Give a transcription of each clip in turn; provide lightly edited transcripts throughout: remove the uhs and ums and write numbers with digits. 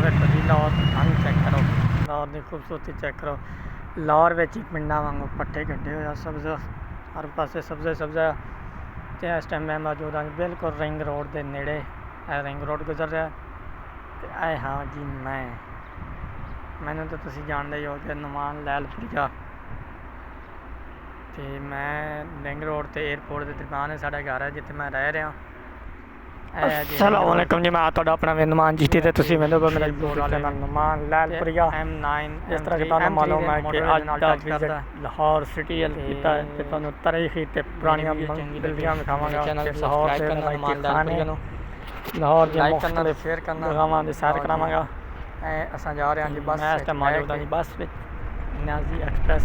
देखो जी लाहौर पानी चेक करो, लाहौर की खूबसूरती चेक करो। लाहौर में ही पिंडा वांगू पट्टे कटे हुए सब्ज़ हर पासे सब्ज़े सब्ज़ा। तो इस टाइम मैं मौजूद हाँ बिल्कुल रिंग रोड के नेड़े। रिंग रोड गुजर रहा तो आए हाँ जी मैनू तो तुम जानते ही हो कि नुमान लैलपुरिया। तो मैं रिंग रोड तो एयरपोर्ट के दरम्यान है साढ़ा घर है जिथे मैं रह रहा। अस्सलामुअलैकुम जी, मैं थोड़ा अपना नुमान जी टी तो तुम मैंने को मेरा यूट्यूब चैनल नुमान लैलपुरिया। जिस तरह कि तुहानू मालूम है कि अज का विजिट लाहौर सिटी किया है तो तुहानू तारीखी ते पुरानियां बिल्डिंगां दिखावांगा ते लाहौर दे रवायती खाने लाहौर दी मुख्तलिफ जगहां दी सैर करावांगा। असां जा रहे हैं जी बस। मैं इस टाइम मौजूद हाँ जी बस विच न्याजी एक्सप्रैस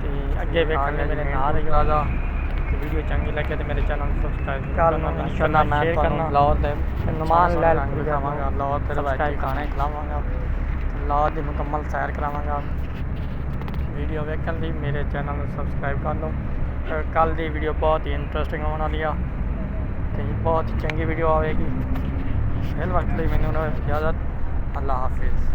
ते अगे वेखण मेरे नाल ही। वीडियो चंगी लगे तो मेरे चैनल को सब्सक्राइब करना। इंशाल्लाह मैं तुहानू लाहौर दे नुमान लैलपुरिया खिलावांगा, लाहौर दे रवायती खाने खिलावांगा, लाहौर दी मुकम्मल सैर करावांगा। वीडियो वेखण लई मेरे चैनल को सब्सक्राइब कर लो। कल दी वीडियो बहुत ही इंटरेस्टिंग होने वाली है तो बहुत ही चंगी वीडियो आएगी। इस वक्त लिए मैंने इजाज़त, अल्लाह हाफिज़।